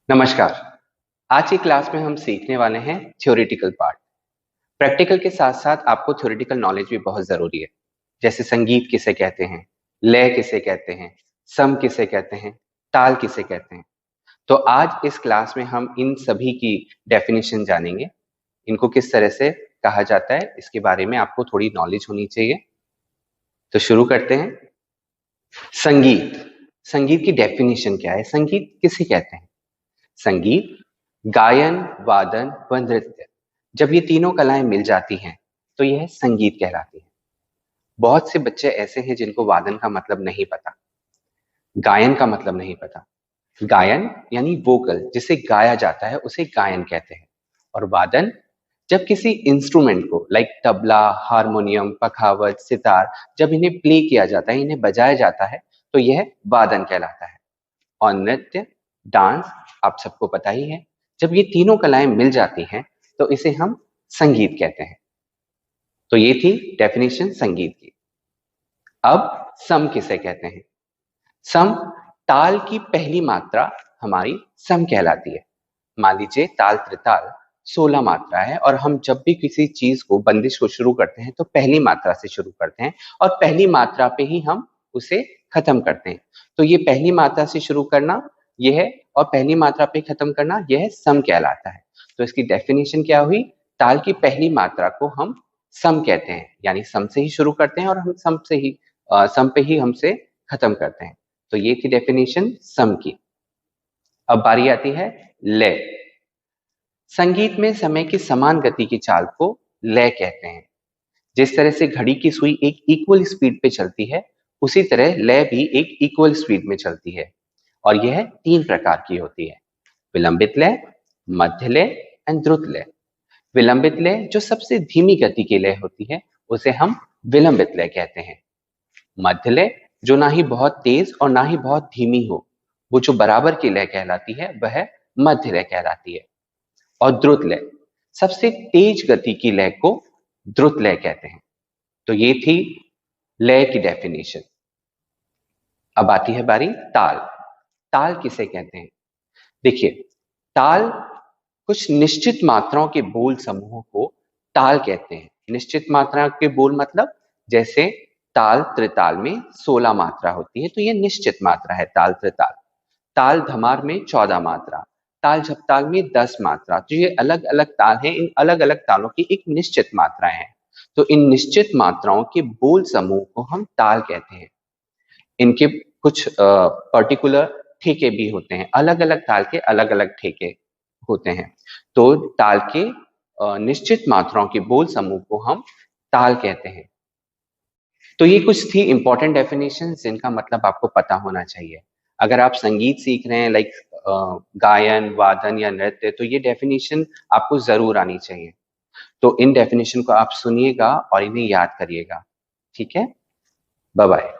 नमस्कार। आज की क्लास में हम सीखने वाले हैं थ्योरेटिकल पार्ट। प्रैक्टिकल के साथ साथ आपको थ्योरेटिकल नॉलेज भी बहुत जरूरी है। जैसे संगीत किसे कहते हैं, लय किसे कहते हैं, सम किसे कहते हैं, ताल किसे कहते हैं। तो आज इस क्लास में हम इन सभी की डेफिनेशन जानेंगे। इनको किस तरह से कहा जाता है इसके बारे में आपको थोड़ी नॉलेज होनी चाहिए। तो शुरू करते हैं। संगीत संगीत की डेफिनेशन क्या है? संगीत किसे कहते हैं? संगीत गायन, वादन व नृत्य, जब ये तीनों कलाएं मिल जाती हैं तो यह संगीत कहलाती है। बहुत से बच्चे ऐसे हैं जिनको वादन का मतलब नहीं पता, गायन का मतलब नहीं पता। गायन यानी वोकल, जिसे गाया जाता है उसे गायन कहते हैं। और वादन, जब किसी इंस्ट्रूमेंट को लाइक तबला, हारमोनियम, पखावज, सितार, जब इन्हें प्ले किया जाता है, इन्हें बजाया जाता है तो यह वादन कहलाता है। और नृत्य, डांस, आप सबको पता ही है, जब ये तीनों कलाएं मिल जाती हैं तो इसे हम संगीत कहते हैं। तो ये थी डेफिनेशन संगीत की। अब सम किसे कहते हैं? सम, ताल की पहली मात्रा हमारी सम कहलाती है। मान लीजिए ताल त्रिताल 16 मात्रा है और हम जब भी किसी चीज को, बंदिश को शुरू करते हैं तो पहली मात्रा से शुरू करते हैं और पहली मात्रा पे ही हम उसे खत्म करते हैं। तो ये पहली मात्रा से शुरू करना यह है और पहली मात्रा पे खत्म करना यह सम कहलाता है। तो इसकी डेफिनेशन क्या हुई? ताल की पहली मात्रा को हम सम कहते हैं, यानी सम से ही शुरू करते हैं और हम सम पे ही हमसे खत्म करते हैं। तो ये थी डेफिनेशन सम की। अब बारी आती है लय। संगीत में समय की समान गति की चाल को लय कहते हैं। जिस तरह से घड़ी की सुई एक इक्वल स्पीड पे चलती है, उसी तरह लय भी एक इक्वल स्पीड में चलती है। और यह 3 प्रकार की होती है: विलंबित लय, मध्य लय एंड द्रुत लय। विलंबित लय जो सबसे धीमी गति की लय होती है उसे हम विलंबित लय कहते हैं। मध्य लय जो ना ही बहुत तेज और ना ही बहुत धीमी हो, वो जो बराबर की लय कहलाती है वह मध्य लय कहलाती है। और द्रुत लय, सबसे तेज गति की लय को द्रुत लय कहते हैं। तो ये थी लय की डेफिनेशन। अब आती है बारी ताल। ताल किसे कहते हैं? देखिए, ताल कुछ निश्चित मात्राओं के बोल समूह को ताल कहते हैं। निश्चित मात्रा के बोल मतलब जैसे ताल त्रिताल में 16 मात्रा होती है तो ये निश्चित मात्रा है ताल त्रिताल। ताल धमार में 14 मात्रा, ताल झपताल में 10 मात्रा। तो ये अलग अलग ताल हैं, इन अलग अलग तालों की एक निश्चित मात्राएं हैं। तो इन निश्चित मात्राओं के बोल समूह को हम ताल कहते हैं। इनके कुछ पर्टिकुलर ठेके भी होते हैं, अलग अलग ताल के अलग अलग ठेके होते हैं। तो ताल के निश्चित मात्राओं के बोल समूह को हम ताल कहते हैं। तो ये कुछ थी इंपॉर्टेंट डेफिनेशन जिनका मतलब आपको पता होना चाहिए। अगर आप संगीत सीख रहे हैं लाइक गायन, वादन या नृत्य, तो ये डेफिनेशन आपको जरूर आनी चाहिए। तो इन डेफिनेशन को आप सुनिएगा और इन्हें याद करिएगा। ठीक है, बाय बाय।